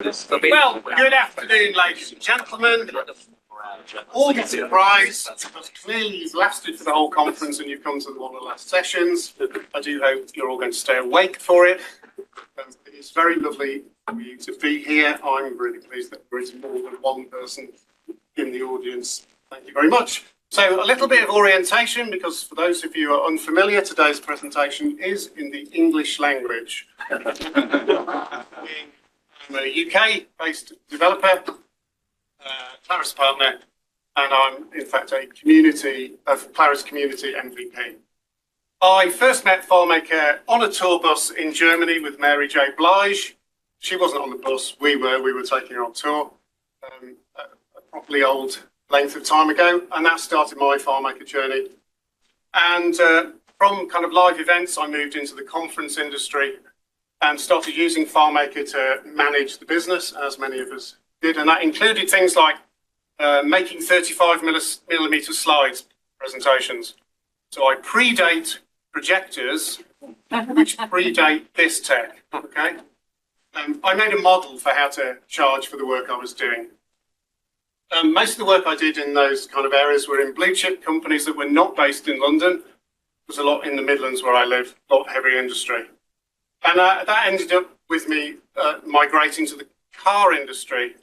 Well, good afternoon, ladies and gentlemen. All the surprise, because clearly you've lasted for the whole conference and you've come to one of the last sessions. I do hope you're all going to stay awake for it. It's very lovely for you to be here. I'm really pleased that there is more than one person in the audience. Thank you very much. So a little bit of orientation, because for those of you who are unfamiliar, today's presentation is in the English language. I'm a UK-based developer, Claris partner, and I'm in fact a Claris community MVP. I first met FileMaker on a tour bus in Germany with Mary J. Blige. She wasn't on the bus, we were taking her on tour, a properly old length of time ago, and that started my FileMaker journey. And from kind of live events, I moved into the conference industry and started using FileMaker to manage the business, as many of us did. And that included things like making 35mm slides presentations. So I predate projectors, which predate this tech, okay? I made a model for how to charge for the work I was doing. Most of the work I did in those kind of areas were in blue chip companies that were not based in London. There was a lot in the Midlands where I live, a lot of heavy industry. And that ended up with me migrating to the car industry,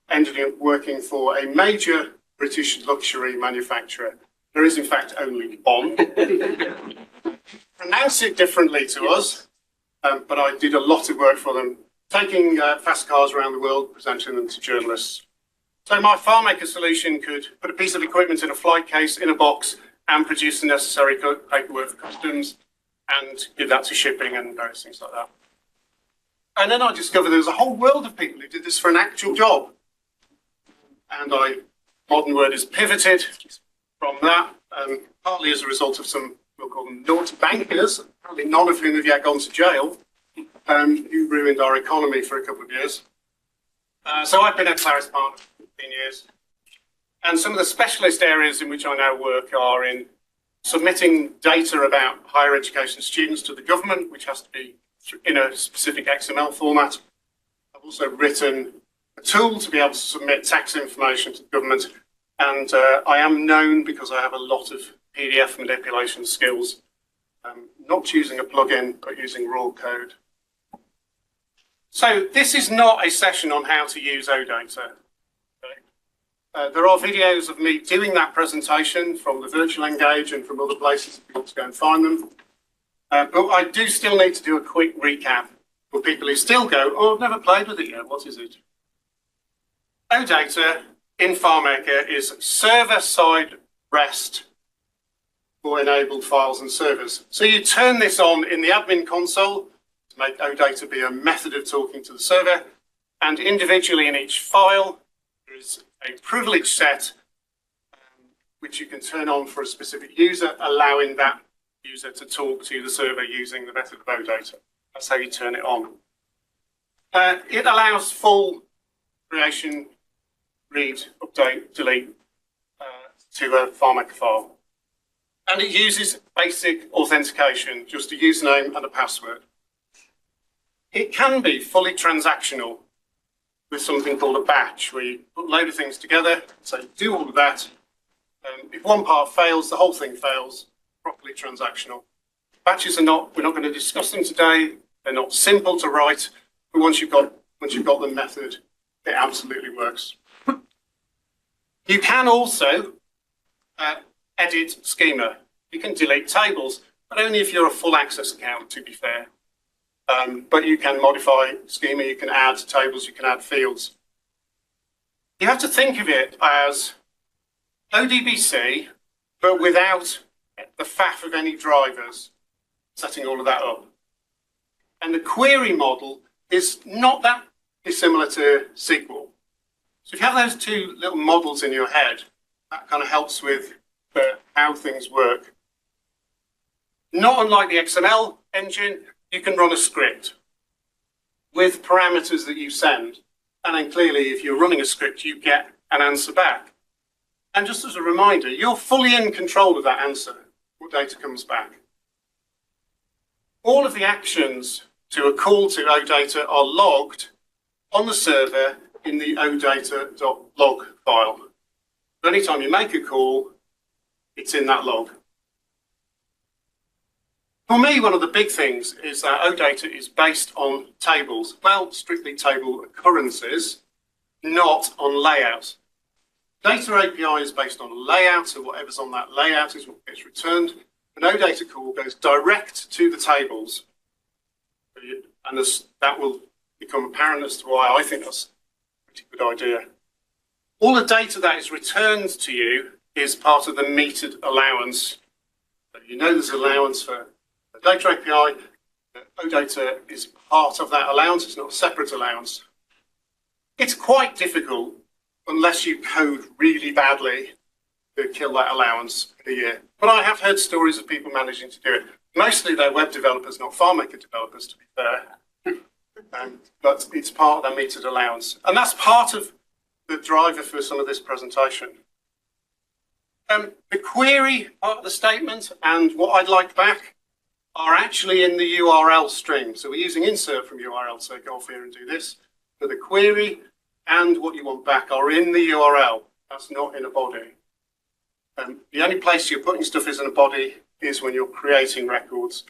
ended up working for a major British luxury manufacturer. There is, in fact, only one. Pronounce it differently to us, but I did a lot of work for them, taking fast cars around the world, presenting them to journalists. So my FileMaker solution could put a piece of equipment in a flight case, in a box, and produce the necessary paperwork for customs, and give that to shipping and various things like that. And then I discovered there was a whole world of people who did this for an actual job. And modern word is pivoted from that, partly as a result of some, we'll call them naughty bankers, probably none of whom have yet gone to jail, who ruined our economy for a couple of years. So I've been a Claris partner for 15 years. And some of the specialist areas in which I now work are in submitting data about higher education students to the government, which has to be in a specific XML format. I've also written a tool to be able to submit tax information to the government, and I am known because I have a lot of PDF manipulation skills, not using a plugin, but using raw code. So this is not a session on how to use OData. There are videos of me doing that presentation from the Virtual Engage and from other places if you want to go and find them. But I do still need to do a quick recap for people who still go, oh, I've never played with it yet, what is it? OData in FileMaker is server-side REST for enabled files and servers. So you turn this on in the admin console to make OData be a method of talking to the server, and individually in each file, there is a privilege set which you can turn on for a specific user, allowing that user to talk to the server using the method of OData. That's how you turn it on. It allows full creation, read, update, delete to a FileMaker file. And it uses basic authentication, just a username and a password. It can be fully transactional with something called a batch, where you put a load of things together, so do all of that. If one part fails, the whole thing fails, properly transactional. Batches are not, we're not going to discuss them today, they're not simple to write, but once you've got the method, it absolutely works. You can also edit schema. You can delete tables, but only if you're a full access account, to be fair. But you can modify schema, you can add tables, you can add fields. You have to think of it as ODBC, but without the faff of any drivers setting all of that up. And the query model is not that dissimilar to SQL. So if you have those two little models in your head, that kind of helps with how things work. Not unlike the XML engine, you can run a script with parameters that you send. And then clearly, if you're running a script, you get an answer back. And just as a reminder, you're fully in control of that answer, what data comes back. All of the actions to a call to OData are logged on the server in the odata.log file. So anytime you make a call, it's in that log. For me, one of the big things is that OData is based on tables. Well, strictly table occurrences, not on layouts. Data API is based on a layout, so whatever's on that layout is what gets returned. An OData call goes direct to the tables. And that will become apparent as to why I think that's a pretty good idea. All the data that is returned to you is part of the metered allowance. So you know there's allowance for the data API. OData is part of that allowance. It's not a separate allowance. It's quite difficult, unless you code really badly, to kill that allowance in a year. But I have heard stories of people managing to do it. Mostly they're web developers, not FileMaker developers, to be fair. But it's part of their metered allowance. And that's part of the driver for some of this presentation. The query part of the statement and what I'd like back are actually in the URL stream. So we're using insert from URL, so go off here and do this. But the query and what you want back are in the URL. That's not in a body. The only place you're putting stuff is in a body is when you're creating records.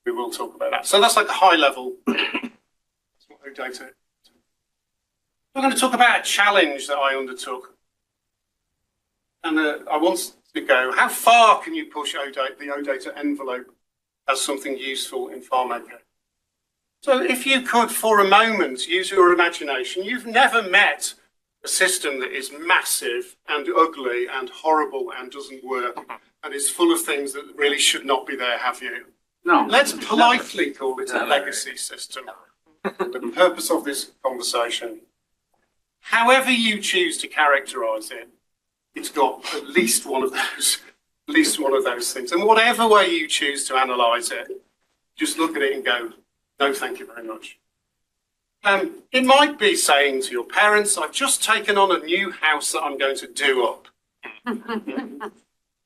We will talk about that. So that's like a high level. That's what OData. We're going to talk about a challenge that I undertook. And I want to go, how far can you push the OData envelope as something useful in FileMaker? So if you could, for a moment, use your imagination, you've never met a system that is massive and ugly and horrible and doesn't work and is full of things that really should not be there, have you? No. Let's politely call it a legacy system for the purpose of this conversation. However you choose to characterize it, it's got at least one of those things. And whatever way you choose to analyze it, just look at it and go, no, thank you very much. It might be saying to your parents, I've just taken on a new house that I'm going to do up.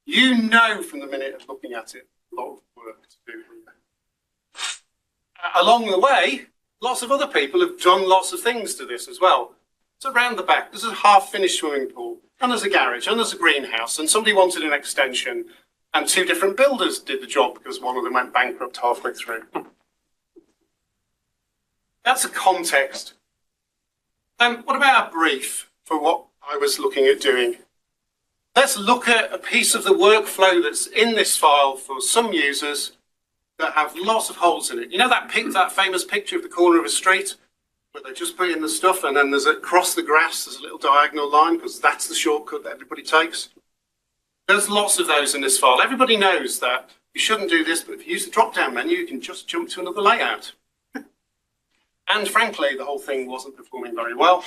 You know from the minute of looking at it, a lot of work to do here. Along the way, lots of other people have done lots of things to this as well. So around the back, there's a half-finished swimming pool, and there's a garage, and there's a greenhouse, and somebody wanted an extension, and two different builders did the job because one of them went bankrupt halfway through. That's a context. What about a brief for what I was looking at doing? Let's look at a piece of the workflow that's in this file for some users that have lots of holes in it. You know that famous picture of the corner of a street where they just put in the stuff and then there's across the grass, there's a little diagonal line because that's the shortcut that everybody takes? There's lots of those in this file. Everybody knows that you shouldn't do this, but if you use the drop-down menu, you can just jump to another layout. And frankly, the whole thing wasn't performing very well.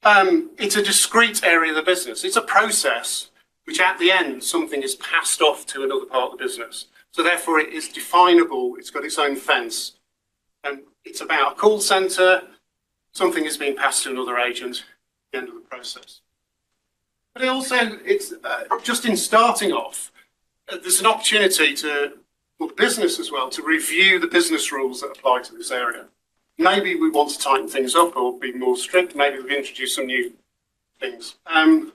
It's a discrete area of the business. It's a process which at the end, something is passed off to another part of the business. So therefore it is definable. It's got its own fence. And it's about a call center. Something is being passed to another agent at the end of the process. But it also, it's just in starting off, there's an opportunity for the business as well to review the business rules that apply to this area. Maybe we want to tighten things up or be more strict. Maybe we've introduced some new things. A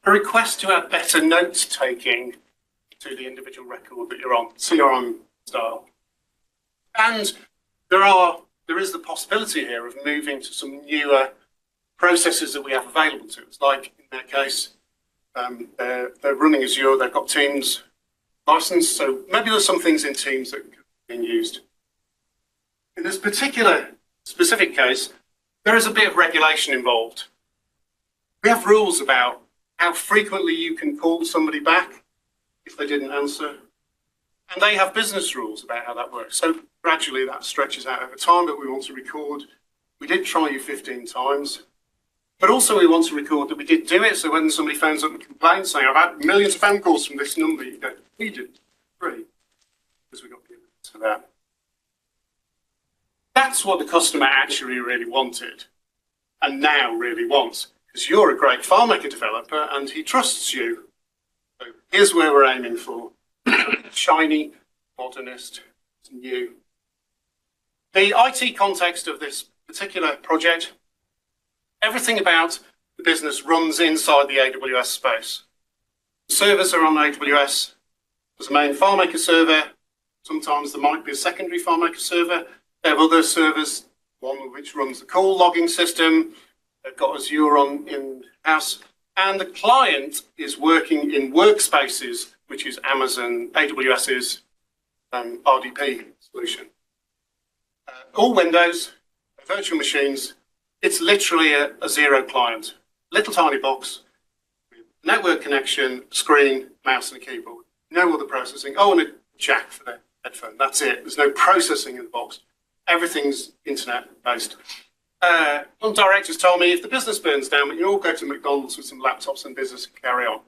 request to add better note-taking to the individual record that you're on, CRM style. And there is the possibility here of moving to some newer processes that we have available to us. Like in their case, they're running Azure, they've got Teams licensed, so maybe there's some things in Teams that are being used. In this particular specific case, there is a bit of regulation involved. We have rules about how frequently you can call somebody back if they didn't answer. And they have business rules about how that works. So gradually that stretches out over time, but we want to record. We did try you 15 times, but also we want to record that we did do it. So when somebody phones up and complains saying, I've had millions of phone calls from this number, you go, we did, free, because we got given to that. That's what the customer actually really wanted and now really wants, because you're a great FileMaker developer and he trusts you. So here's where we're aiming for. Shiny, modernist, new. The IT context of this particular project, everything about the business runs inside the AWS space. The servers are on AWS. There's a main FileMaker server. Sometimes there might be a secondary FileMaker server. They have other servers, one which runs the call logging system. They've got Azure on in-house. And the client is working in Workspaces, which is Amazon, AWS's RDP solution. All Windows, virtual machines. It's literally a zero client. Little tiny box, network connection, screen, mouse and a keyboard. No other processing. Oh, and a jack for the headphone. That's it. There's no processing in the box. Everything's internet-based. One directors told me if the business burns down, we can all go to McDonald's with some laptops and business and carry on.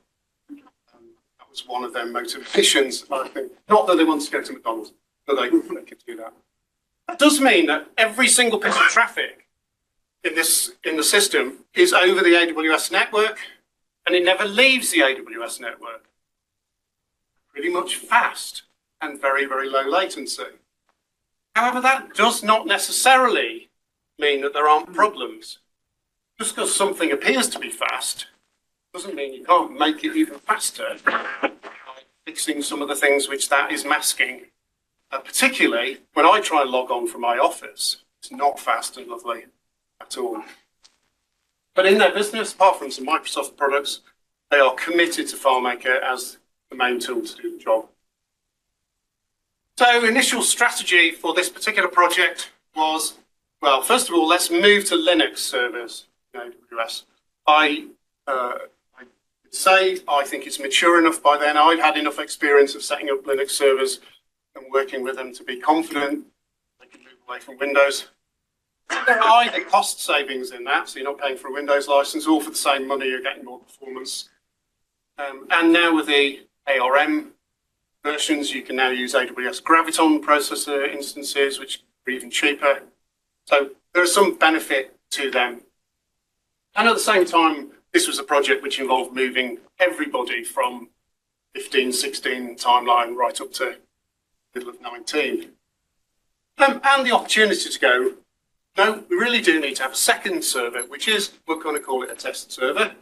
That was one of their motivations, I think. Not that they want to go to McDonald's, but they could do that. That does mean that every single piece of traffic in the system is over the AWS network, and it never leaves the AWS network. Pretty much fast and very, very low latency. However, that does not necessarily mean that there aren't problems. Just because something appears to be fast doesn't mean you can't make it even faster by fixing some of the things which that is masking. Particularly when I try and log on from my office, it's not fast and lovely at all. But in their business, apart from some Microsoft products, they are committed to FileMaker as the main tool to do the job. So initial strategy for this particular project was, well, first of all, let's move to Linux servers in AWS. I think it's mature enough by then. I'd had enough experience of setting up Linux servers and working with them to be confident they can move away from Windows. There are either cost savings in that, so you're not paying for a Windows license, or for the same money you're getting more performance. And now with the ARM versions, you can now use AWS Graviton processor instances, which are even cheaper. So there is some benefit to them. And at the same time, this was a project which involved moving everybody from 15, 16 timeline right up to middle of 19. And the opportunity to go, no, we really do need to have a second server, which is, we're going to call it a test server.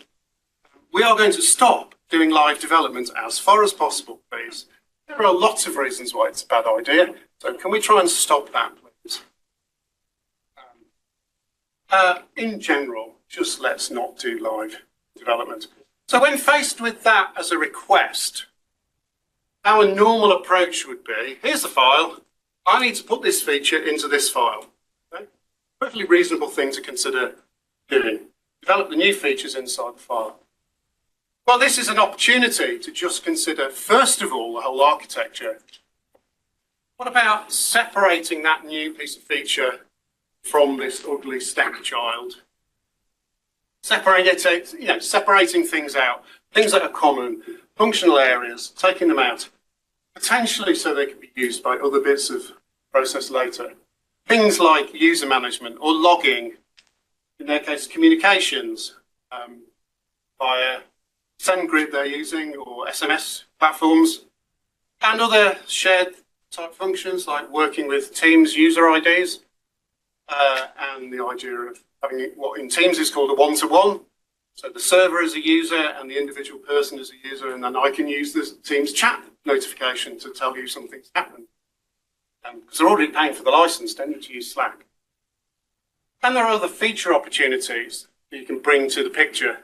We are going to stop doing live development as far as possible, please. There are lots of reasons why it's a bad idea. So can we try and stop that, please? In general, just let's not do live development. So when faced with that as a request, our normal approach would be, here's the file. I need to put this feature into this file. Okay? Perfectly reasonable thing to consider doing. Develop the new features inside the file. Well, this is an opportunity to just consider, first of all, the whole architecture. What about separating that new piece of feature from this ugly stack child? Separating things out, things that are common, functional areas, taking them out, potentially so they can be used by other bits of process later. Things like user management or logging, in their case, communications via SendGrid they're using, or SMS platforms, and other shared type functions like working with Teams user IDs, and the idea of having what in Teams is called a one-to-one. So the server is a user and the individual person is a user, and then I can use the Teams chat notification to tell you something's happened. Because they're already paying for the license, don't need to use Slack. And there are other feature opportunities that you can bring to the picture.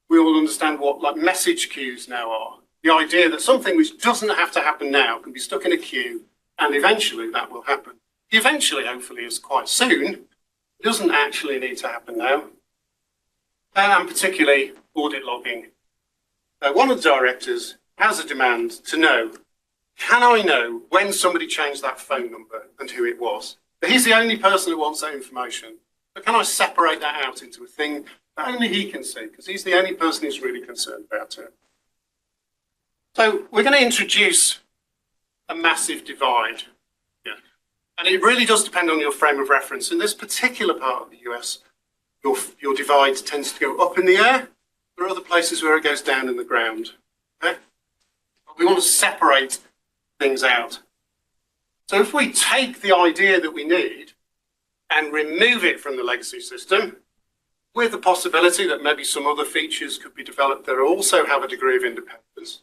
We all understand what like message queues now are. The idea that something which doesn't have to happen now can be stuck in a queue, and eventually that will happen. Eventually, hopefully, is quite soon. It doesn't actually need to happen now. And particularly audit logging. One of the directors has a demand to know, can I know when somebody changed that phone number and who it was? But he's the only person who wants that information. But can I separate that out into a thing that only he can see, because he's the only person who's really concerned about it. So we're going to introduce a massive divide. Yeah. And it really does depend on your frame of reference. In this particular part of the US, your divide tends to go up in the air. There are other places where it goes down in the ground. Okay? But we want to separate things out. So if we take the idea that we need and remove it from the legacy system, with the possibility that maybe some other features could be developed that also have a degree of independence.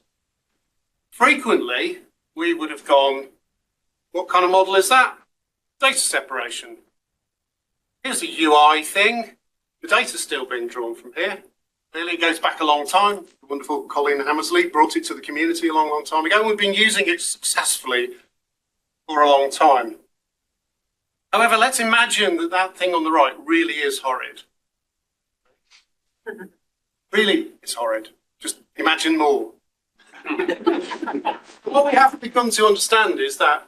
Frequently, we would have gone, what kind of model is that? Data separation. Here's a UI thing. The data's still being drawn from here. Clearly, it goes back a long time. The wonderful Colin Hammersley brought it to the community a long, long time ago, and we've been using it successfully for a long time. However, let's imagine that that thing on the right really is horrid. Really, it's horrid. Just imagine more. What we have begun to understand is that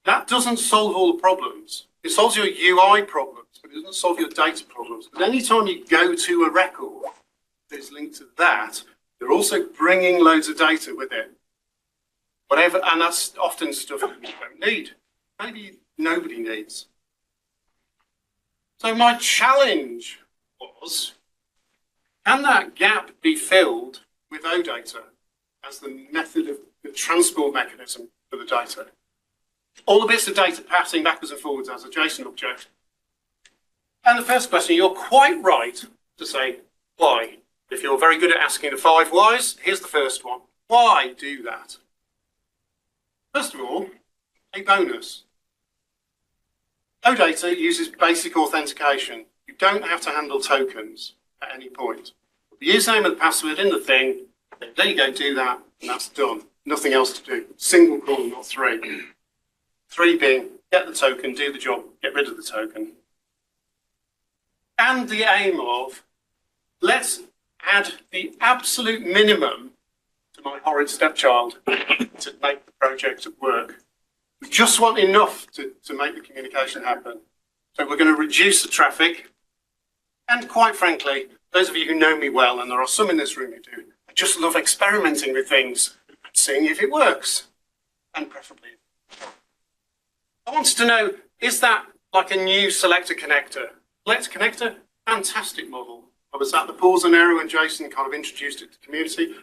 that doesn't solve all the problems. It solves your UI problems, but it doesn't solve your data problems. But anytime you go to a record that's linked to that, you're also bringing loads of data with it. Whatever, and that's often stuff that you don't need. Maybe nobody needs. So my challenge was, can that gap be filled with OData as the method of the transport mechanism for the data? All the bits of data passing backwards and forwards as a JSON object. And the first question, you're quite right to say, why? If you're very good at asking the 5 whys, here's the first one. Why do that? First of all, a bonus. OData uses basic authentication. You don't have to handle tokens at any point. The username and the password in the thing, there you go, do that, and that's done. Nothing else to do. Single call, not 3. 3 being, get the token, do the job, get rid of the token. And the aim of, let's add the absolute minimum to my horrid stepchild to make the project work. We just want enough to make the communication happen. So we're going to reduce the traffic. And quite frankly, those of you who know me well, and there are some in this room who do, I just love experimenting with things and seeing if it works. And preferably. I wanted to know, is that like a new selector connector? Selector connector, fantastic model. I was at the Pause and Arrow and Jason kind of introduced it to the community.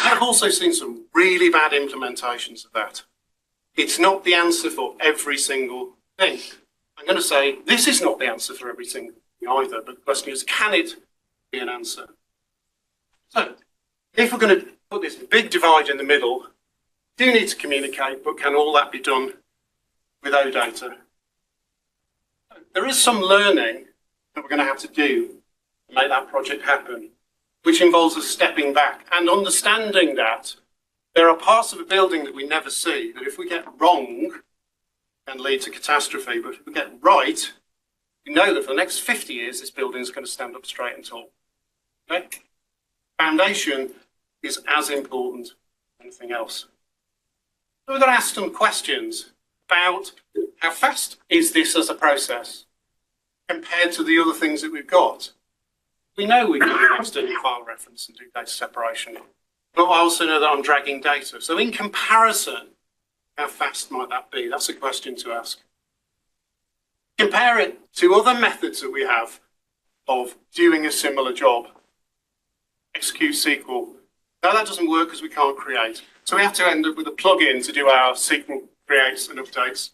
I've also seen some really bad implementations of that. It's not the answer for every single thing. I'm going to say this is not the answer for every single thing either, but the question is, can it be an answer? So, if we're going to put this big divide in the middle, do need to communicate, but can all that be done with OData? There is some learning that we're going to have to do to make that project happen, which involves us stepping back and understanding that there are parts of a building that we never see, that if we get wrong, can lead to catastrophe. But if we get right, we know that for the next 50 years, this building is going to stand up straight and tall. Okay? Foundation is as important as anything else. So we're going to ask some questions about how fast is this as a process compared to the other things that we've got. We know we can do external file reference and do data separation. But I also know that I'm dragging data. So in comparison, how fast might that be? That's a question to ask. Compare it to other methods that we have of doing a similar job. Execute SQL. Now that doesn't work because we can't create. So we have to end up with a plugin to do our SQL creates and updates.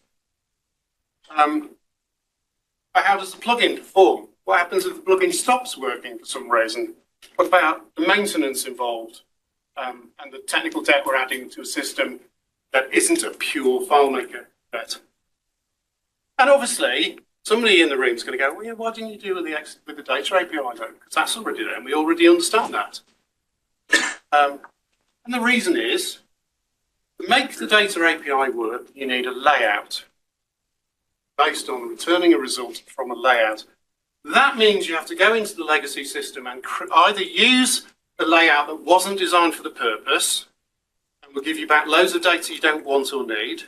But how does the plugin perform? What happens if the plugin stops working for some reason? What about the maintenance involved? And the technical debt we're adding to a system that isn't a pure FileMaker debt. And obviously, somebody in the room is going to go, well, yeah, why didn't you do with the data API though? Because that's already there, and we already understand that. And the reason is, to make the data API work, you need a layout based on returning a result from a layout. That means you have to go into the legacy system and either use a layout that wasn't designed for the purpose and will give you back loads of data you don't want or need,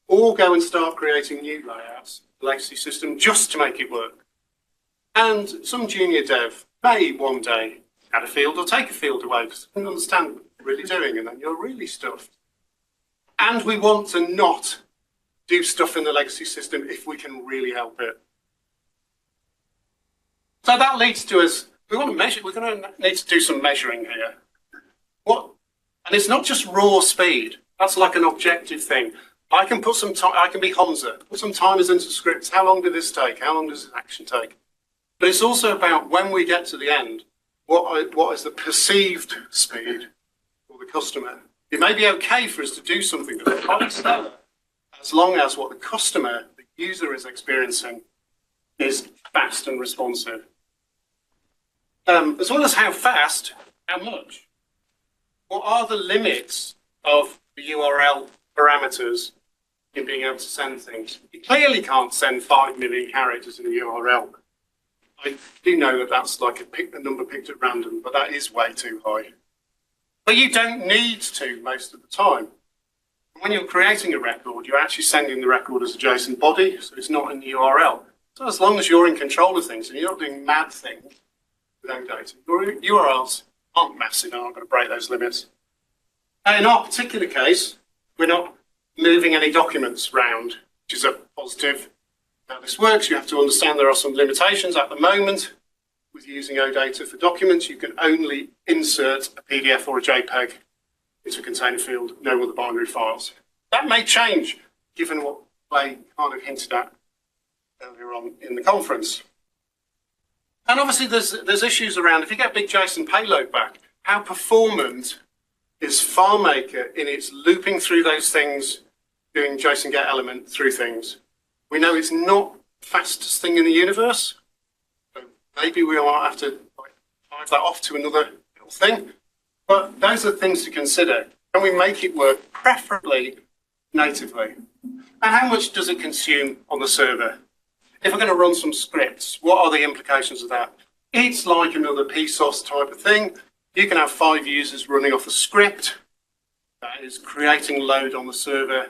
or go and start creating new layouts, the legacy system, just to make it work. And some junior dev may one day add a field or take a field away because they don't understand what you're really doing, and then you're really stuffed. And we want to not do stuff in the legacy system if we can really help it. So that leads to us, we want to measure, we're going to need to do some measuring here. And it's not just raw speed, that's like an objective thing. I can put some time, I can be Hamza, put some timers into scripts. How long did this take? How long does this action take? But it's also about when we get to the end, what is the perceived speed for the customer? It may be okay for us to do something that's quite slower, as long as what the customer, the user is experiencing is fast and responsive. As well as how fast, how much? What are the limits of the URL parameters in being able to send things? You clearly can't send 5 million characters in a URL. I do know that that's like a number picked at random, but that is way too high. But you don't need to most of the time. When you're creating a record, you're actually sending the record as a JSON body, so it's not in the URL. So as long as you're in control of things and you're not doing mad things with OData, your URLs aren't massive and aren't going to break those limits. In our particular case, we're not moving any documents around, which is a positive. How this works, you have to understand there are some limitations at the moment with using OData for documents. You can only insert a PDF or a JPEG into a container field, no other binary files. That may change given what Clay kind of hinted at earlier on in the conference. And obviously there's issues around, if you get big JSON payload back, how performant is FileMaker in its looping through those things, doing JSON get element through things. We know it's not the fastest thing in the universe. So maybe we might have to drive that off to another little thing. But those are things to consider. Can we make it work preferably natively? And how much does it consume on the server? If we're going to run some scripts, what are the implications of that? It's like another PSOS type of thing. You can have 5 users running off a script that is creating load on the server.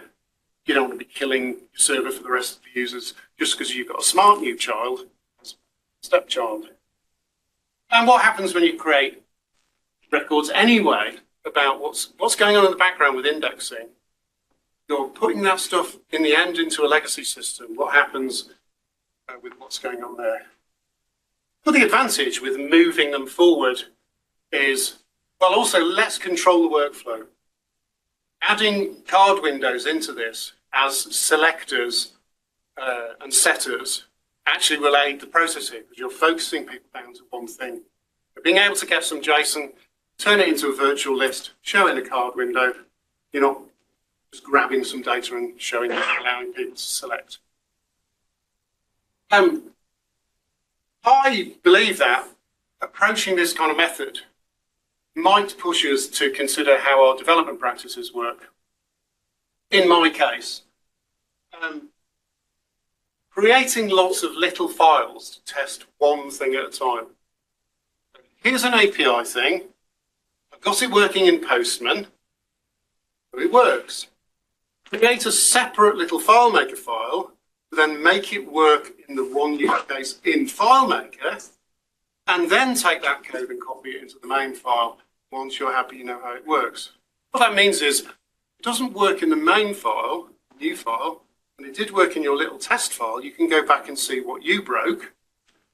You don't want to be killing your server for the rest of the users just because you've got a smart new child as a stepchild. And what happens when you create records anyway about what's going on in the background with indexing? You're putting that stuff in the end into a legacy system. What happens with what's going on there? But the advantage with moving them forward is, well, also let's control the workflow. Adding card windows into this as selectors and setters actually will aid the processing because you're focusing people down to one thing. But being able to get some JSON, turn it into a virtual list, show it in a card window, you're not just grabbing some data and showing it, allowing people to select. I believe that approaching this kind of method might push us to consider how our development practices work. In my case, creating lots of little files to test one thing at a time. Here's an API thing. I've got it working in Postman, but it works. Create a separate little FileMaker file, then make it work in the one use case in FileMaker, and then take that code and copy it into the main file. Once you're happy, you know how it works. What that means is it doesn't work in the main file, new file, and it did work in your little test file. You can go back and see what you broke,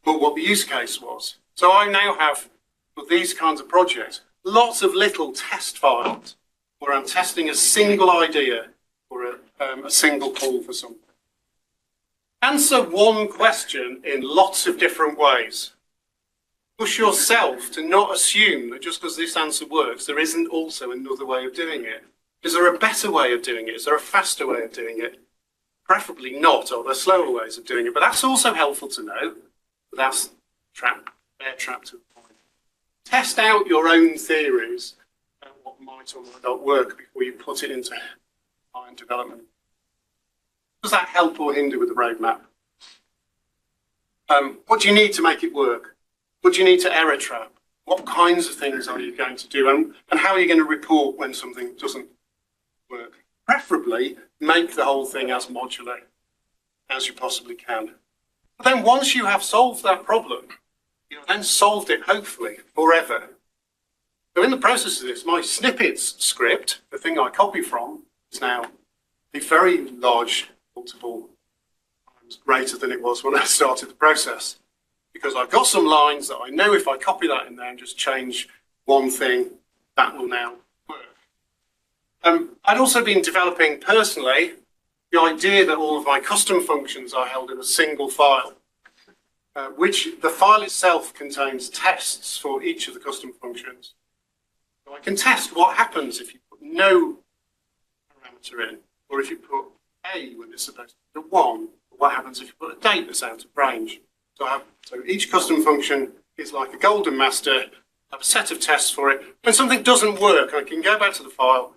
but what the use case was. So I now have, for these kinds of projects, lots of little test files where I'm testing a single idea or a single call for something. Answer one question in lots of different ways. Push yourself to not assume that just because this answer works, there isn't also another way of doing it. Is there a better way of doing it? Is there a faster way of doing it? Preferably not, or there are slower ways of doing it. But that's also helpful to know. But that's bear trap to a point. Test out your own theories about what might or might not work before you put it into client development. Does that help or hinder with the roadmap? What do you need to make it work? What do you need to error trap? What kinds of things are you going to do? And how are you going to report when something doesn't work? Preferably, make the whole thing as modular as you possibly can. But then once you have solved that problem, you've then solved it, hopefully, forever. So in the process of this, my snippets script, the thing I copy from, is now a very large, multiple times greater than it was when I started the process. Because I've got some lines that I know if I copy that in there and just change one thing, that will now work. I'd also been developing personally the idea that all of my custom functions are held in a single file, which the file itself contains tests for each of the custom functions. So I can test what happens if you put no parameter in, or if you put a when it's supposed to be 1, or what happens if you put a date that's out of range. So each custom function is like a golden master. I have a set of tests for it. When something doesn't work, I can go back to the file,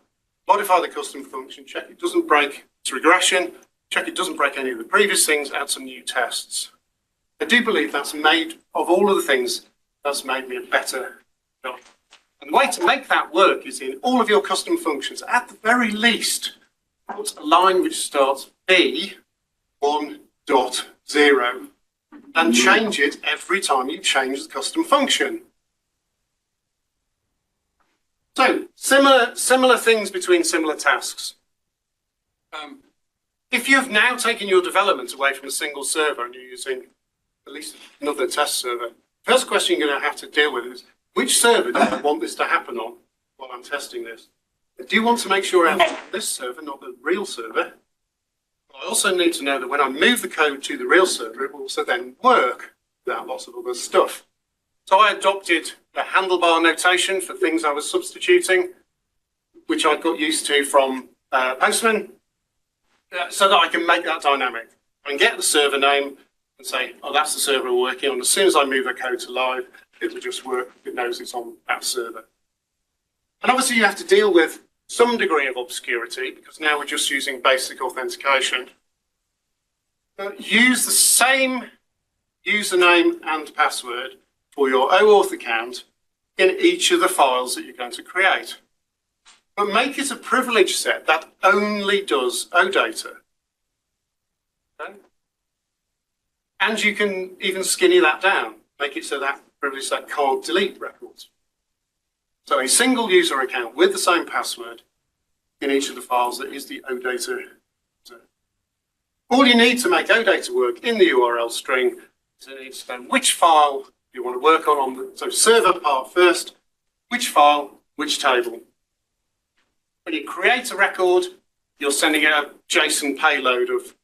modify the custom function, check it doesn't break its regression, check it doesn't break any of the previous things, add some new tests. I do believe that's made, of all of the things, that's made me a better job. And the way to make that work is in all of your custom functions, at the very least, put a line which starts B1.0 and change it every time you change the custom function. So, similar things between similar tasks. If you've now taken your development away from a single server and you're using at least another test server, the first question you're going to have to deal with is, which server do I want this to happen on while I'm testing this? Do you want to make sure I'm on this server, not the real server? I also need to know that when I move the code to the real server, it will also then work without lots of other stuff. So I adopted a handlebar notation for things I was substituting, which I got used to from Postman, so that I can make that dynamic. I can get the server name and say, oh, that's the server we're working on. As soon as I move the code to live, it will just work. It knows it's on that server. And obviously you have to deal with some degree of obscurity, because now we're just using basic authentication. Use the same username and password for your OAuth account in each of the files that you're going to create. But make it a privilege set that only does OData. Okay? And you can even skinny that down, make it so that privilege set can't delete records. So a single user account with the same password in each of the files that is the OData. All you need to make OData work in the URL string is you need to know which file you want to work on so server part first, which file, which table. When you create a record, you're sending out a JSON payload of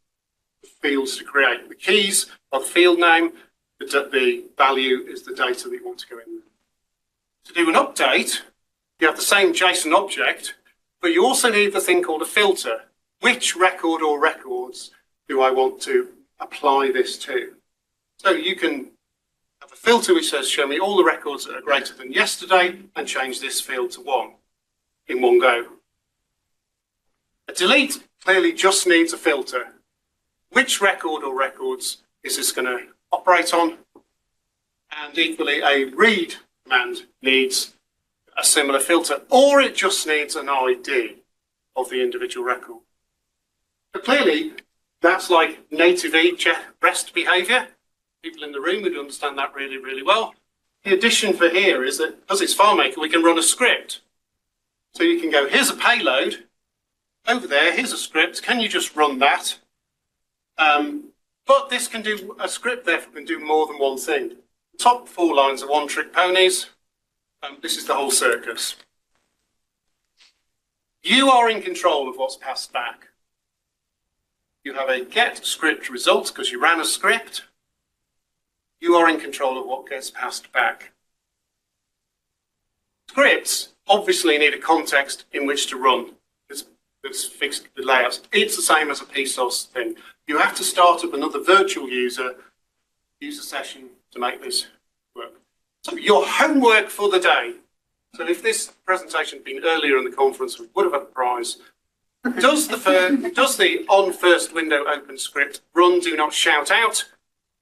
fields to create. The keys are the field name, the value is the data that you want to go in. To do an update, you have the same JSON object, but you also need the thing called a filter. Which record or records do I want to apply this to? So you can have a filter which says, show me all the records that are greater than yesterday, and change this field to 1 in one go. A delete clearly just needs a filter. Which record or records is this going to operate on? And equally, a read command needs a similar filter, or it just needs an ID of the individual record. But clearly, that's like native REST behavior. People in the room would understand that really, really well. The addition for here is that, because it's FileMaker, we can run a script. So you can go, here's a payload, over there, here's a script, can you just run that? But this can do, a script therefore can do more than one thing. The top 4 lines are one-trick ponies. This is the whole circus. You are in control of what's passed back. You have a get script result because you ran a script. You are in control of what gets passed back. Scripts obviously need a context in which to run. That's fixed the layouts. It's the same as a PSOS thing. You have to start up another virtual user session to make this work. So your homework for the day. So if this presentation had been earlier in the conference, we would have had a prize. Does the on first window open script run do not shout out?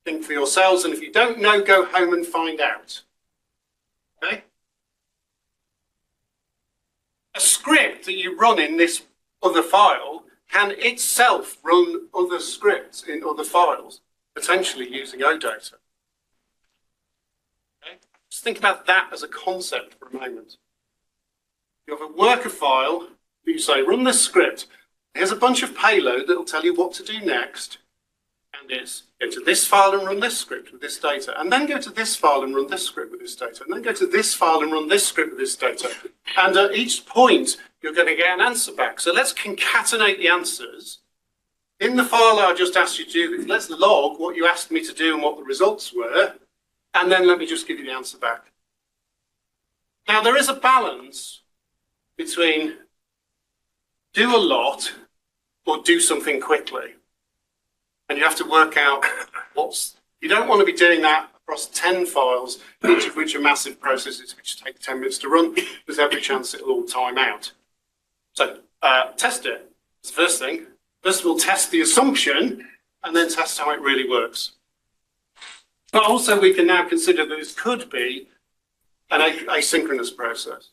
Think for yourselves, and if you don't know, go home and find out. Okay? A script that you run in this other file can itself run other scripts in other files, potentially using OData. Okay? Just think about that as a concept for a moment. You have a worker file, you say, run this script. Here's a bunch of payload that will tell you what to do next. And it's go to this file and run this script with this data, and then go to this file and run this script with this data, and then go to this file and run this script with this data. And at each point, you're going to get an answer back. So let's concatenate the answers In the file I just asked you to do, let's log what you asked me to do and what the results were, and then let me just give you the answer back. Now, there is a balance between do a lot or do something quickly. And you have to work out you don't want to be doing that across 10 files, each of which are massive processes which take 10 minutes to run. There's every chance it'll all time out. So test it. That's the first thing. First of all, test the assumption and then test how it really works. But also we can now consider that this could be an asynchronous process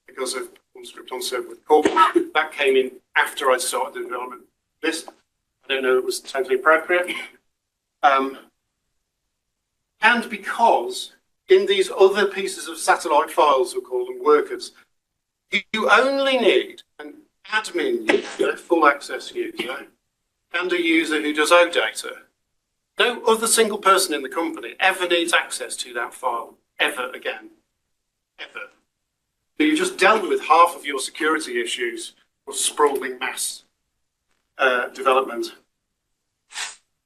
because of script on server with core. That came in after I'd started the development of this. I don't know if it was totally appropriate. And because in these other pieces of satellite files, we'll call them workers, you only need an admin user, full access user, and a user who does OData. No other single person in the company ever needs access to that file, ever again, ever. So you just dealt with half of your security issues or sprawling mass development.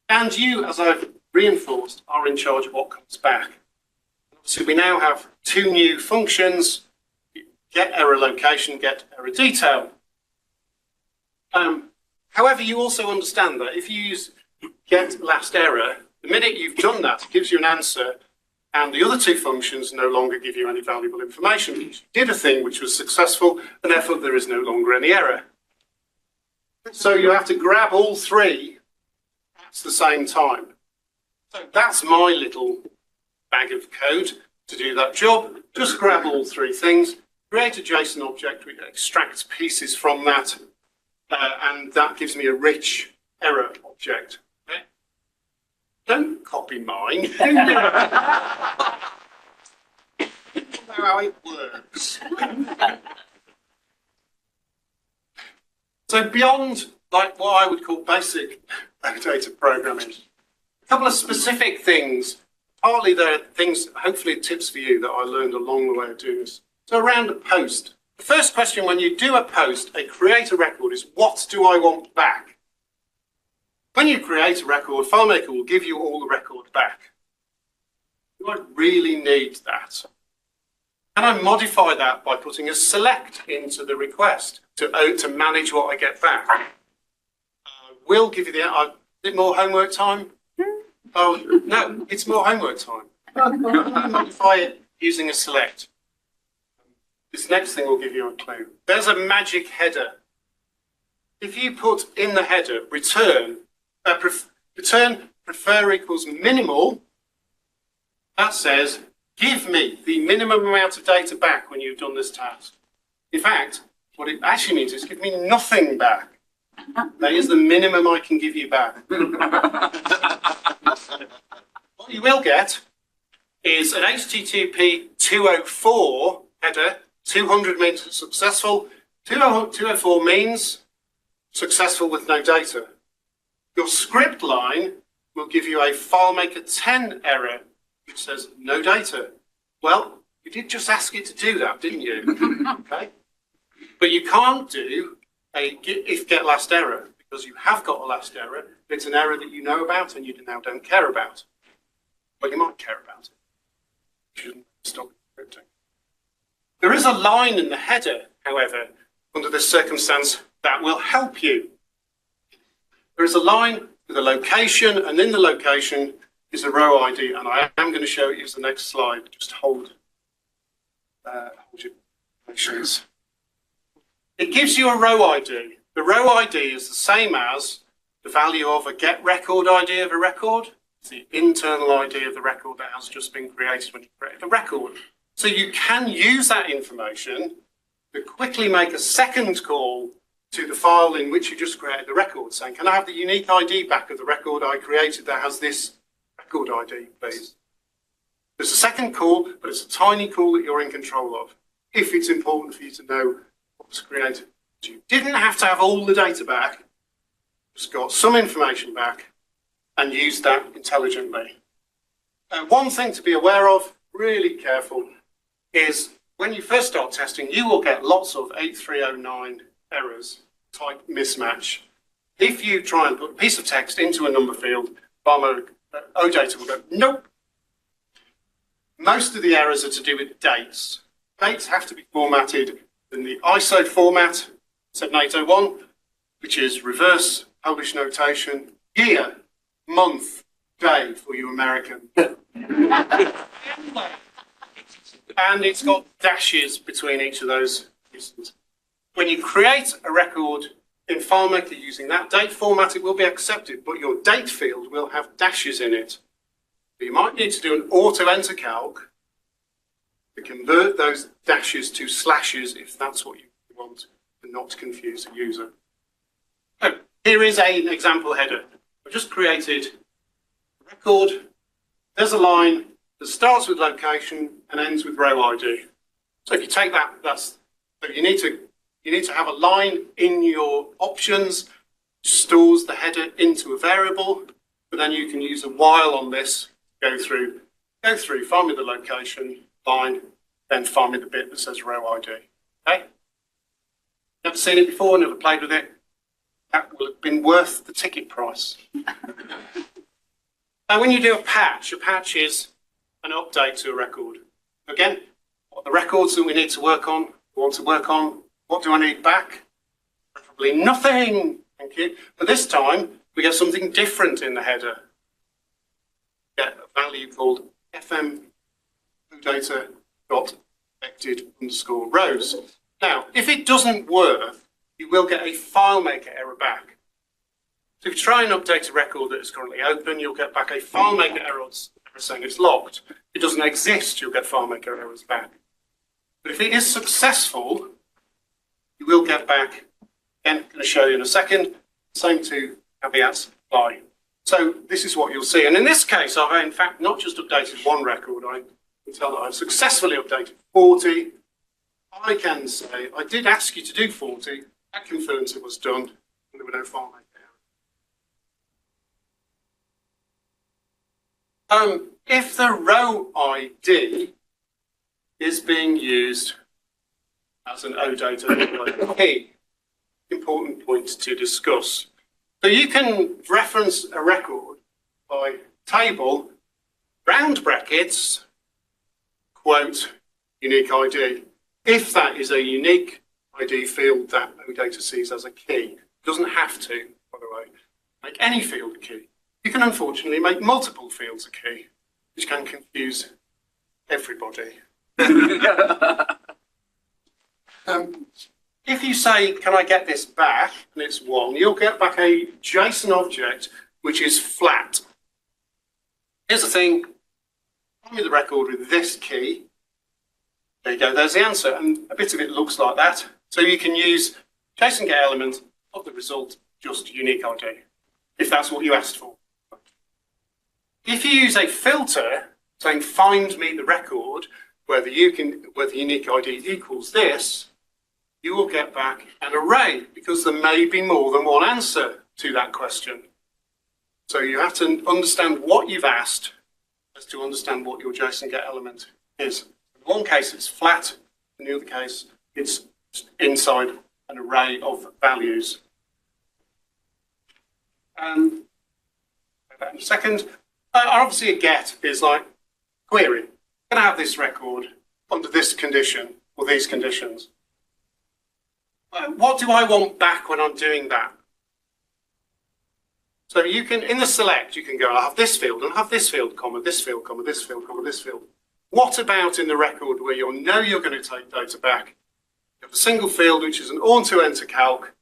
And you, as I've reinforced, are in charge of what comes back. So we now have two new functions, get error location, get error detail. However, you also understand that if you use get last error, the minute you've done that, it gives you an answer, and the other two functions no longer give you any valuable information. You did a thing which was successful, and therefore there is no longer any error. So you have to grab all three at the same time. So that's my little bag of code to do that job. Just grab all three things, create a JSON object which extracts pieces from that, and that gives me a rich error object. Okay? Don't copy mine. You know how it works. So beyond like what I would call basic data programming, a couple of specific things, partly they're things, hopefully tips for you that I learned along the way of doing this. So around a post. The first question when you do a post, create a record is what do I want back? When you create a record, FileMaker will give you all the record back. Do I really need that? Can I modify that by putting a select into the request to manage what I get back? We'll give you the, is it more homework time? Oh, no, it's more homework time. Modify it using a select. This next thing will give you a clue. There's a magic header. If you put in the header return prefer equals minimal, that says give me the minimum amount of data back when you've done this task. In fact, what it actually means is give me nothing back. That is the minimum I can give you back. What you will get is an HTTP 204 header. 200 means it's successful. 204 means successful with no data. Your script line will give you a FileMaker 10 error, which says no data. Well, you did just ask it to do that, didn't you? Okay. But you can't do a if get last error because you have got a last error. It's an error that you know about and you now don't care about. But you might care about it. You shouldn't stop scripting. There is a line in the header, however, under this circumstance that will help you. There is a line with a location, and in the location is a row ID, and I am going to show you the next slide. Just hold your patience. It gives you a row ID. The row ID is the same as the value of a get record ID of a record. It's the internal ID of the record that has just been created when you create the record. So you can use that information to quickly make a second call to the file in which you just created the record, saying, can I have the unique ID back of the record I created that has this record ID, please? There's a second call, but it's a tiny call that you're in control of, if it's important for you to know what was created. So you didn't have to have all the data back, just got some information back and used that intelligently. One thing to be aware of, really careful, is when you first start testing, you will get lots of 8309 errors, type mismatch. If you try and put a piece of text into a number field, Pharma OData will go, nope. Most of the errors are to do with dates. Dates have to be formatted in the ISO format, 7801, which is reverse Polish notation, year, month, day for you American. And it's got dashes between each of those pieces. When you create a record in FileMaker using that date format, it will be accepted, but your date field will have dashes in it. You might need to do an auto-enter calc to convert those dashes to slashes if that's what you want, and not to confuse the user. So here is an example header. I've just created a record. There's a line that starts with location and ends with row ID. So if you take that, so you need to have a line in your options, stores the header into a variable, but then you can use a while on this, go through, find me the location, line, then find me the bit that says row ID. Okay? Never seen it before, never played with it. That will have been worth the ticket price. Now when you do a patch is an update to a record. Again, what are the records that we need to work on, want to work on? What do I need back? Probably nothing, thank you. But this time, we get something different in the header. We get a value called fm.data.expected_rows. Now, if it doesn't work, you will get a FileMaker error back. So if you try and update a record that is currently open, you'll get back a FileMaker error saying it's locked. If it doesn't exist, you'll get FileMaker errors back. But if it is successful, you will get back, again, I'm going to show you in a second, same two caveats apply. So this is what you'll see. And in this case, I've in fact not just updated one record, I can tell that I've successfully updated 40. I can say, I did ask you to do 40, that confirms it was done, and there were no FileMaker errors. If the row ID is being used as an OData key, important point to discuss. So you can reference a record by table, round brackets, quote, unique ID. If that is a unique ID field that OData sees as a key, it doesn't have to, by the way, make any field a key. You can unfortunately make multiple fields a key, which can confuse everybody. If you say, can I get this back, and it's 1, you'll get back a JSON object which is flat. Here's the thing, find me the record with this key. There you go, there's the answer, and a bit of it looks like that. So you can use JSON get element of the result, just unique ID, if that's what you asked for. If you use a filter saying find me the record, where the unique ID equals this, you will get back an array because there may be more than one answer to that question. So you have to understand what you've asked as to understand what your JSON get element is. In one case it's flat, in the other case it's inside an array of values. In a second. Obviously a get is like query. I'm going to have this record under this condition or these conditions. What do I want back when I'm doing that? So you can, in the select, you can go, I have this field and I have this field, comma, this field, comma, this field, comma, this field. What about in the record where you know you're going to take data back? You have a single field, which is an auto-enter calc,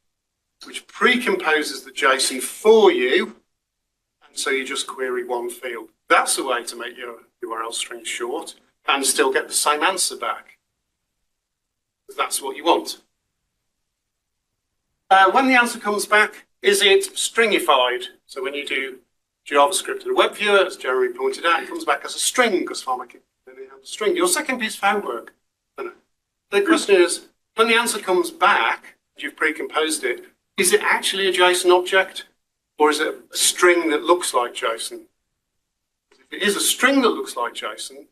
which precomposes the JSON for you. And so you just query one field. That's a way to make your URL string short and still get the same answer back. That's what you want. When the answer comes back, is it stringified? So when you do JavaScript in a web viewer, as Jeremy pointed out, it comes back as a string because FileMaker only has a string. Your second piece of homework. The question is, when the answer comes back, you've precomposed it, is it actually a JSON object? Or is it a string that looks like JSON? If it is a string that looks like JSON,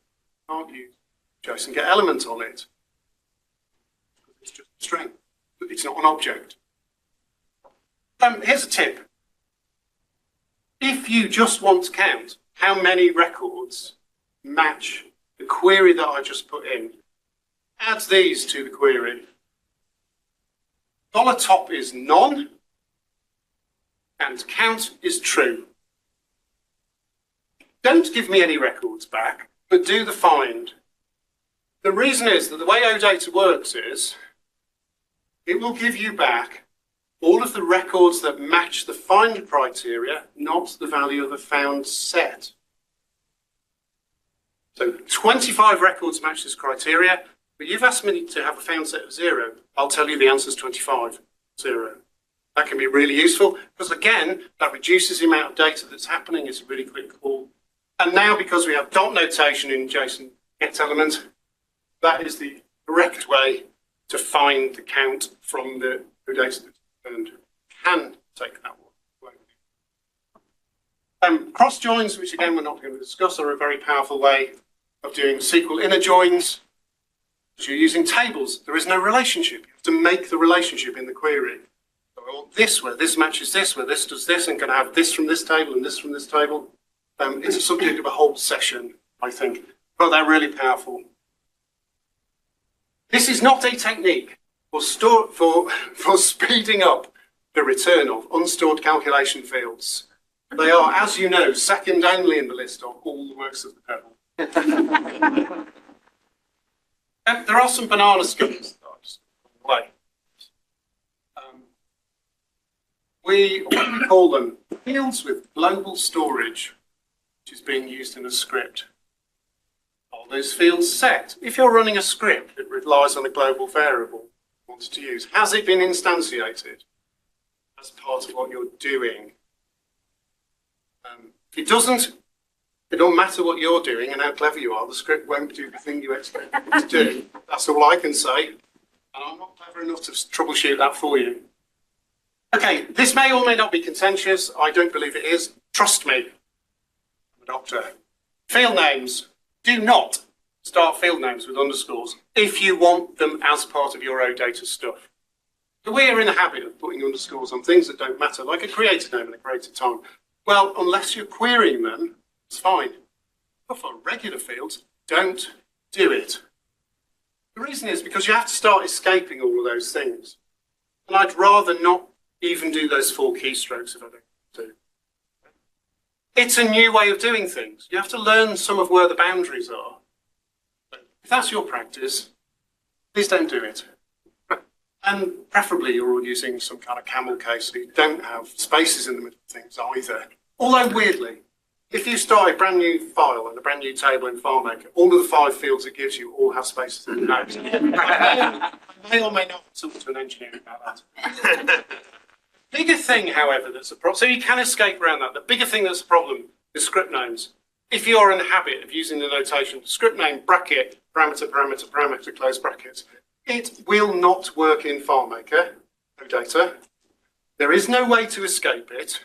can't use JSON get element on it. It's just a string. It's not an object. Here's a tip. If you just want to count how many records match the query that I just put in, add these to the query. $top is none, and count is true. Don't give me any records back, but do the find. The reason is that the way OData works is it will give you back all of the records that match the find criteria, not the value of the found set. So 25 records match this criteria, but you've asked me to have a found set of 0. I'll tell you the answer is 25, 0. That can be really useful because, again, that reduces the amount of data that's happening. It's a really quick call. And now, because we have dot notation in JSON get element, that is the correct way to find the count from the data that's returned. Can take that one. Cross joins, which again we're not going to discuss, are a very powerful way of doing SQL inner joins. You're using tables. There is no relationship. You have to make the relationship in the query. So I want this where this matches this, where this does this, and can I have this from this table and this from this table. It's a subject of a whole session, I think, but they're really powerful. This is not a technique for speeding up the return of unstored calculation fields. They are, as you know, second only in the list of all the works of the devil. There are some banana skins that I just play. We call them fields with global storage, which is being used in a script. Are those fields set? If you're running a script that relies on a global variable you want to use, has it been instantiated as part of what you're doing? If it doesn't, it don't matter what you're doing and how clever you are, the script won't do the thing you expect it to do. That's all I can say, and I'm not clever enough to troubleshoot that for you. Okay, this may or may not be contentious. I don't believe it is. Trust me, I'm a doctor. Field names. Do not start field names with underscores if you want them as part of your OData stuff. So we are in the habit of putting underscores on things that don't matter, like a creator name and a creator time. Well, unless you're querying them, it's fine. But for regular fields, don't do it. The reason is because you have to start escaping all of those things. And I'd rather not even do those 4 keystrokes if I don't do. It's a new way of doing things. You have to learn some of where the boundaries are. If that's your practice, please don't do it. And preferably you're all using some kind of camel case so you don't have spaces in the middle of things either. Although weirdly, if you start a brand new file and a brand new table in FileMaker, all of the 5 fields it gives you all have spaces in the notes. I may or may not talk to an engineer about that. Bigger thing, however, that's a problem, so you can escape around that. The bigger thing that's a problem is script names. If you're in the habit of using the notation script name, bracket, parameter, parameter, parameter, close brackets, it will not work in FileMaker, OData. There is no way to escape it.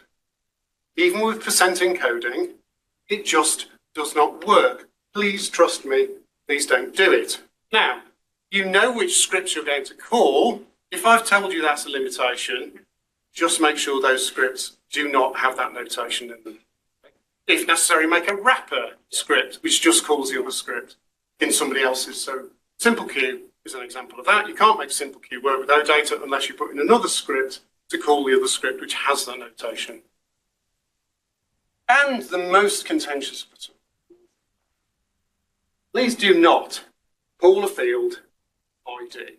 Even with percent encoding, it just does not work. Please trust me, please don't do it. Now, you know which scripts you're going to call. If I've told you that's a limitation, just make sure those scripts do not have that notation in them. If necessary, make a wrapper script, which just calls the other script in somebody else's. So simple queue is an example of that. You can't make simple queue work with OData unless you put in another script to call the other script, which has that notation. And the most contentious of it all. Please do not call a field ID.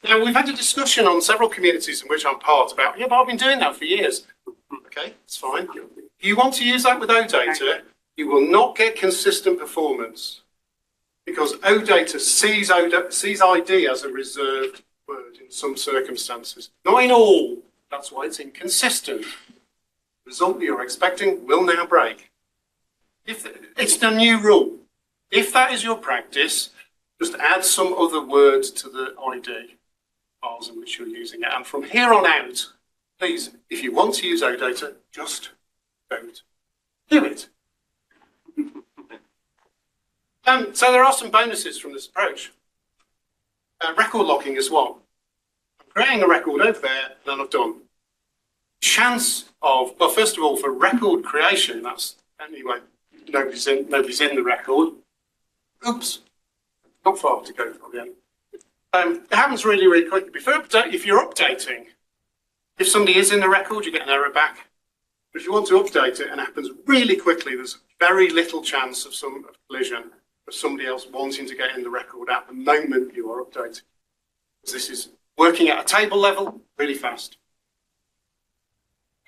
Now, we've had a discussion on several communities in which I'm part about, yeah, but I've been doing that for years. Okay, it's fine. If you want to use that with OData, you will not get consistent performance because OData sees ID as a reserved word in some circumstances. Not in all. That's why it's inconsistent. The result that you're expecting will now break. It's the new rule. If that is your practice, just add some other word to the ID files in which you're using it. And from here on out, please, if you want to use OData, just don't do it. So there are some bonuses from this approach. Record locking is one. creating a record over there, and then I've done. Chance of, well, first of all, for record creation, that's anyway, nobody's in the record. Oops, not far to go from the end. It happens really, really quickly. If you're updating, if somebody is in the record, you get an error back. But if you want to update it and it happens really quickly, there's very little chance of some collision of somebody else wanting to get in the record at the moment you are updating. Because this is working at a table level really fast.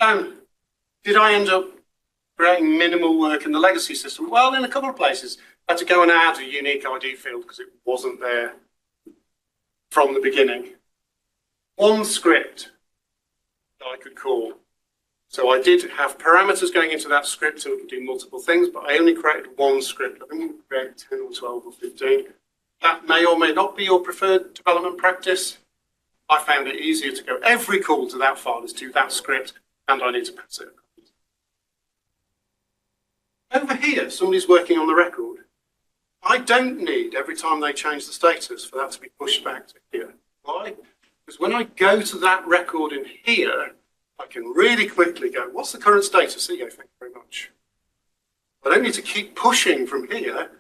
Did I end up creating minimal work in the legacy system? Well, in a couple of places. I had to go and add a unique ID field because it wasn't there from the beginning. One script that I could call. So I did have parameters going into that script so it could do multiple things, but I only created one script. I think we created 10 or 12 or 15. That may or may not be your preferred development practice. I found it easier to go every call to that file is to that script, and I need to pass it. Over here, somebody's working on the record. I don't need, every time they change the status, for that to be pushed back to here. Why? Because when I go to that record in here, I can really quickly go, what's the current status? There you go, thank you very much. I don't need to keep pushing from here.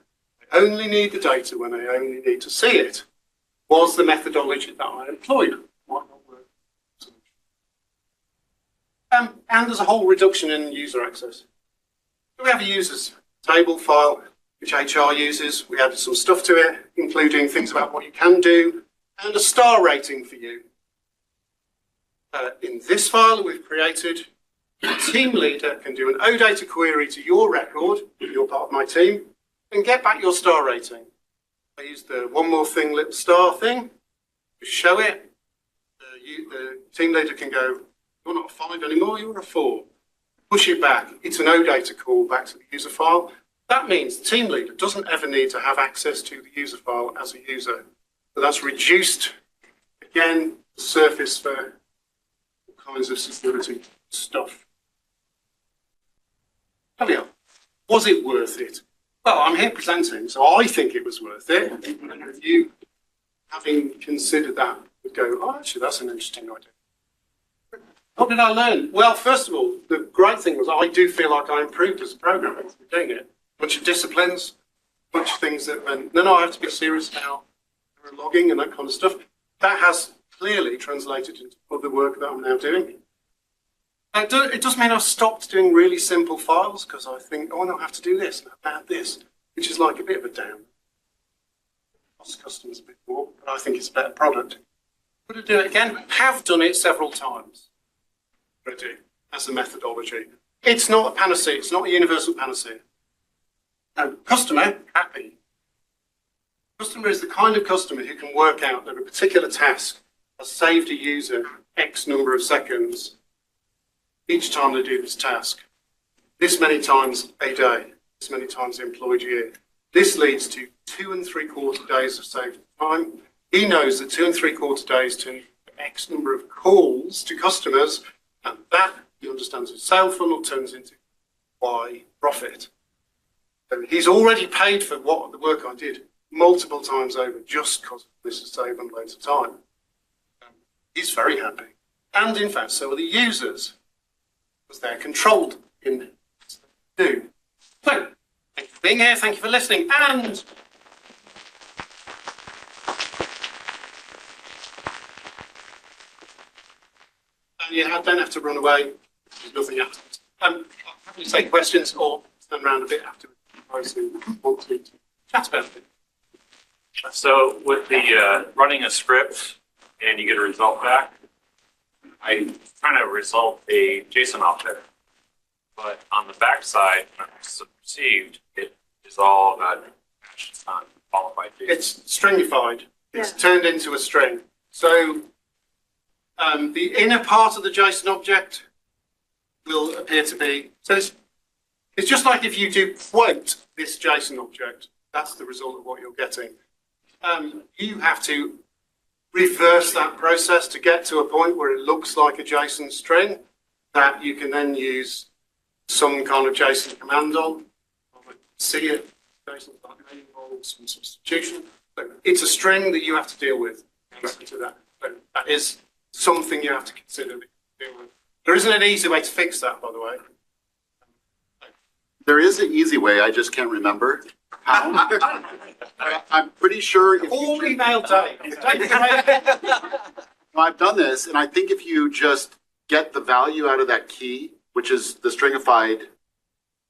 I only need the data when I only need to see it. Was the methodology that I employed? Might not work. And there's a whole reduction in user access. So we have a users table file, which HR uses. We added some stuff to it, including things about what you can do, and a star rating for you. In this file we've created, the team leader can do an OData query to your record, if you're part of my team, and get back your star rating. I use the one more thing, little star thing, to show it. The team leader can go, you're not a 5 anymore, you're a 4. Push it back. It's an OData call back to the user file. That means the team leader doesn't ever need to have access to the user file as a user. So that's reduced, again, the surface for all kinds of security stuff. There we are. Was it worth it? Well, I'm here presenting, so I think it was worth it. And if you, having considered that, would go, oh, actually, that's an interesting idea. What did I learn? Well, first of all, the great thing was I do feel like I improved as a programmer through doing it. A bunch of disciplines, a bunch of things that went, no, I have to be serious now. Logging and that kind of stuff. That has clearly translated into other work that I'm now doing. It does mean I've stopped doing really simple files because I think, oh, no, I have to do this and add this, which is like a bit of a down. Costs customers a bit more, but I think it's a better product. Would I do it again? Have done it several times. Already as a methodology. It's not a panacea. It's not a universal panacea. Now, customer, happy. Customer is the kind of customer who can work out that a particular task has saved a user X number of seconds each time they do this task. This many times a day, this many times the employed year. This leads to 2 3/4 days of saved time. He knows that 2 3/4 days turn X number of calls to customers, and that, he understands, a sale funnel turns into Y profit. So he's already paid for what the work I did multiple times over just because this has saved them loads of time. He's very happy. And in fact, so are the users, because they're controlled in what they do. So, thank you for being here, thank you for listening, and you don't have to run away, there's nothing afterwards. I'm happy to take questions or stand around a bit afterwards if you want to chat about it. So with the running a script and you get a result back, I'm trying to result a JSON object, but on the back side, when it's received, it is all it's not qualified JSON. It's stringified. It's turned into a string. So the inner part of the JSON object will appear to be, so it's just like if you do quote this JSON object, that's the result of what you're getting. You have to reverse that process to get to a point where it looks like a JSON string that you can then use some kind of JSON command on. See it, JSON involves some substitution. So it's a string that you have to deal with. To that. So that is something you have to consider. There isn't an easy way to fix that, by the way. There is an easy way, I just can't remember how. I'm pretty sure if All you, email Dave. I've done this, and I think if you just get the value out of that key, which is the stringified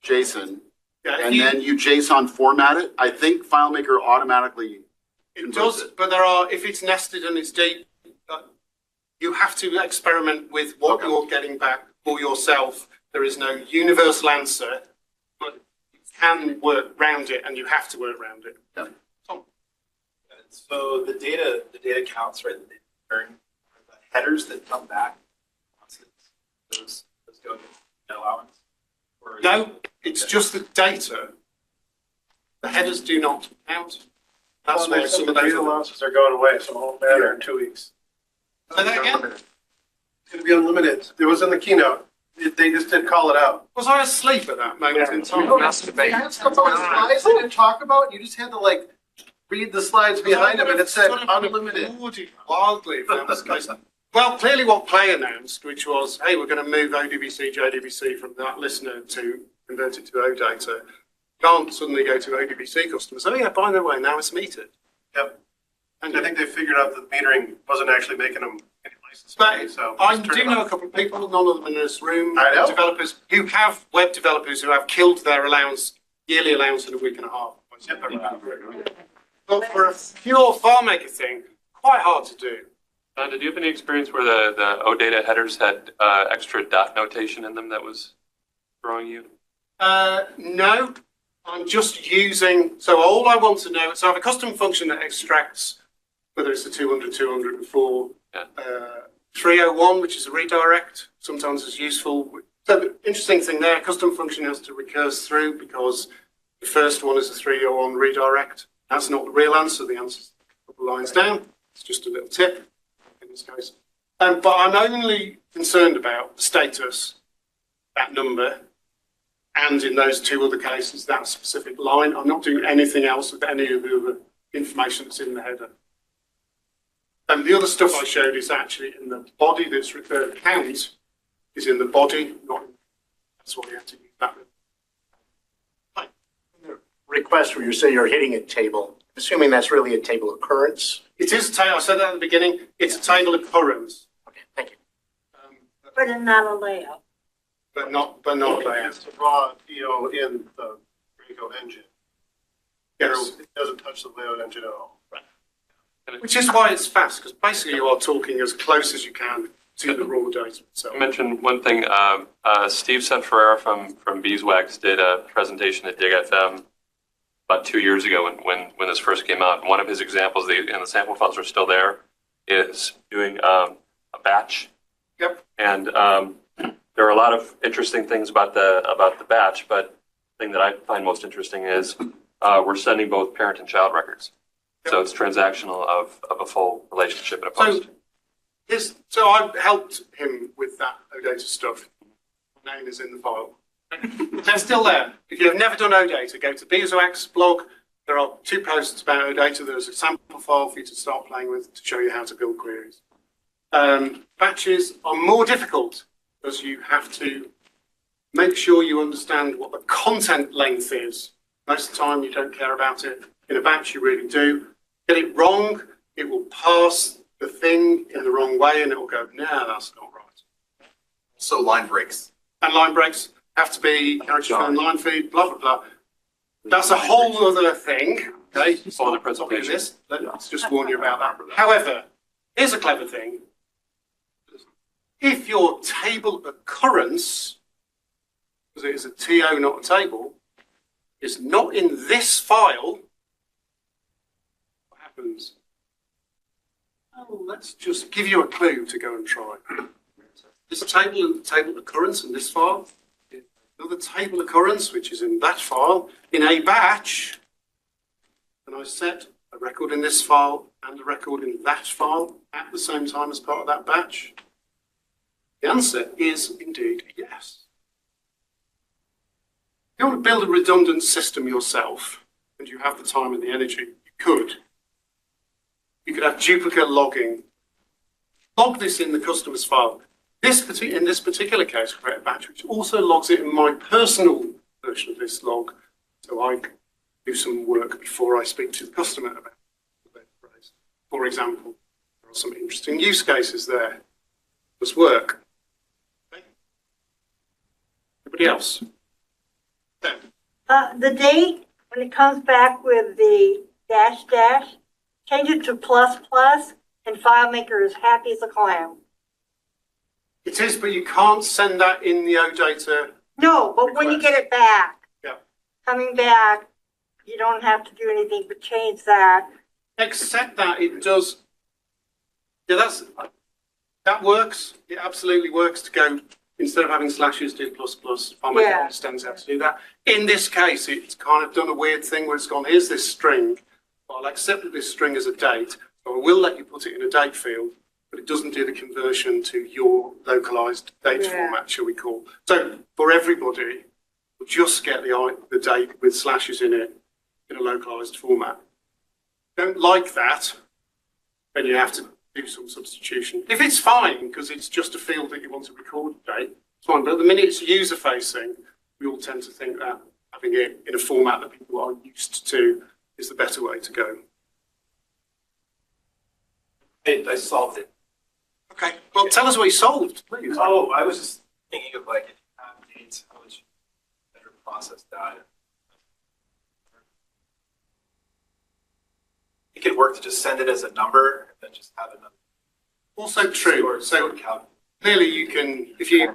JSON, Yeah, and then you JSON format it, I think FileMaker automatically it does, but if it's nested and it's deep, you have to experiment with what Okay. you're getting back for yourself. There is no universal answer, but you can work around it, and you have to work around it. Yeah. Tom? So the data counts, right? The headers that come back, those go to allowance. Or is No, it's just the data. The headers do not count. That's why some of those. allowances are going away, so it won't matter in 2 weeks. Say that again? It's going to be unlimited. It was in the keynote. They just didn't call it out. Was I asleep at that moment in time? You had stuff on the slides they didn't talk about. You just had to like read the slides behind them, and it said unlimited. Applauded wildly if that was the case. Well, clearly what Play announced, which was, hey, we're going to move ODBC, JDBC from that listener to convert it to OData. Can't suddenly go to ODBC customers. Oh yeah, by the way, now it's metered. Yep. And I think they figured out that metering wasn't actually making them any license but money, so. I just turn do it know off. a couple of people, none of them in this room, I know. developers who have web developers who have killed their yearly allowance in a week and a half. But for a pure FileMaker thing, quite hard to do. Did you have any experience where the OData headers had extra dot notation in them that was throwing you? No, I'm just using, so all I want to know, so I have a custom function that extracts, whether it's the 200, 204, Yeah. 301, which is a redirect, sometimes is useful. So the interesting thing there, custom function has to recurse through because the first one is a 301 redirect. That's not the real answer, the answer's a couple lines down. It's just a little tip in this case. But I'm only concerned about status, that number, and in those two other cases, that specific line. I'm not doing anything else with any of the other information that's in the header. And the other stuff I showed is actually in the body that's referred count is in the body, not that's what we have to use that with. Request where you say you're hitting a table, assuming that's really a table occurrence. It is a table, I said that at the beginning, it's a table occurrence, Okay, thank you. But it's not a layout. but not layout. It's a raw DO in the Graco engine. Yes. It doesn't touch the layout engine at all. Which is why it's fast, because basically you are talking as close as you can to the raw data itself. I mentioned one thing. Steve Sanferrera from Beeswax did a presentation at DigFM about 2 years ago when this first came out. And one of his examples, and the sample files are still there, is doing a batch. Yep. And there are a lot of interesting things about the batch, but the thing that I find most interesting is we're sending both parent and child records. So it's transactional of a full relationship in a post. So I helped him with that OData stuff. My name is in the file. They're still there. If you have never done OData, go to Beeswax blog. There are 2 posts about OData. There's a sample file for you to start playing with to show you how to build queries. Batches are more difficult because you have to make sure you understand what the content length is. Most of the time you don't care about it. In a batch you really do. Get it wrong, it will pass the thing in the wrong way and it will go, no, that's not right. So line breaks. And line breaks have to be character phone line feed, blah, blah, blah. That's a whole other thing. Okay, it's All the not topic of presentation. this. Let's just warn you about that. However, here's a clever thing. If your table occurrence, because it is a TO, not a table, is not in this file, what happens? Oh, let's just give you a clue to go and try. This table and table occurrence in this file, another table occurrence, which is in that file, in a batch, and I set a record in this file and a record in that file at the same time as part of that batch? The answer is indeed yes. If you want to build a redundant system yourself, and you have the time and the energy, you could. You could have duplicate logging log this in the customer's file. In this particular case, create a batch, which also logs it in my personal version of this log. So I can do some work before I speak to the customer about the phrase. For example, there are some interesting use cases there. Does work. Okay. Anybody else? Then, The date, when it comes back with the dash dash, change it to plus plus, and FileMaker is happy as a clam. it is, but you can't send that in the OData. No, but when you get it back, Yeah. coming back, you don't have to do anything but change that. Except that it does. Yeah, that works. It absolutely works to go, instead of having slashes, do plus plus. FileMaker Yeah. understands how to do that. In this case, it's kind of done a weird thing where it's gone, here's this string. I'll accept this string as a date, so I will let you put it in a date field, but it doesn't do the conversion to your localized date Yeah. format, shall we call. So for everybody, we'll just get the date with slashes in it in a localized format. Don't like that, then you have to do some substitution. If it's fine, because it's just a field that you want to record the date, it's fine. But at the minute it's user facing, we all tend to think that having it in a format that people are used to is the better way to go. I solved it. Okay, well, tell us what you solved, please. Oh, I was just thinking of like, if you have dates, how would you better process that? It could work to just send it as a number and then just have another. Also true. So count. clearly you can, if you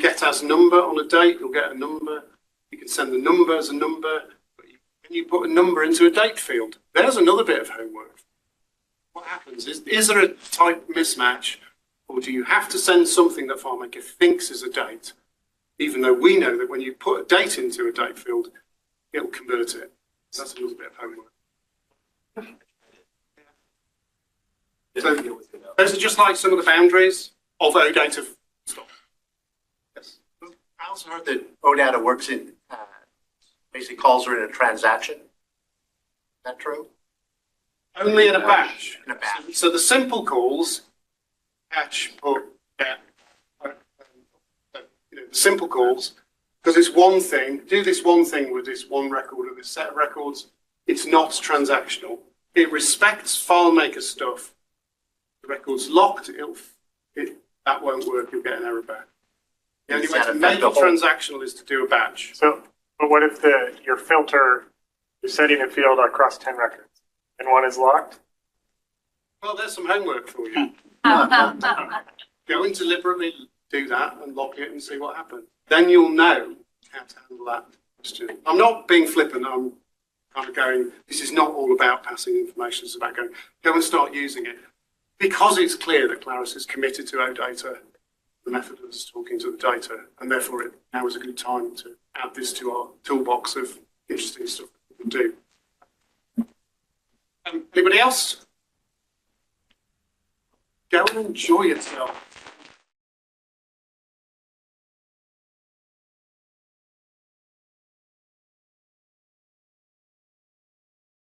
get as number on a date, you'll get a number. You can send the number as a number, but when you put a number into a date field, there's another bit of homework. What happens is there a type mismatch, or do you have to send something that FileMaker thinks is a date, even though we know that when you put a date into a date field, it'll convert it. So that's another bit of homework. So those are just like some of the boundaries of OData stuff. Yes. I also heard that OData works in, basically calls are in a transaction. Is that true? Only in a batch. In a batch. So the simple calls, batch, put, get, the simple calls, because it's one thing, do this one thing with this one record or this set of records, it's not transactional. It respects FileMaker stuff. The record's locked, that won't work, you'll get an error back. The only Does way that to affect make the it whole- transactional is to do a batch. So, but what if your filter, you're setting a field across 10 records and one is locked? Well, there's some homework for you. Go and deliberately do that and lock it and see what happens. Then you'll know how to handle that question. I'm not being flippant, I'm kind of going, this is not all about passing information, it's about going, go and start using it. Because it's clear that Claris is committed to OData, the method is talking to the data, and therefore now is a good time to add this to our toolbox of interesting stuff we can do. Anybody else? Go and enjoy yourself.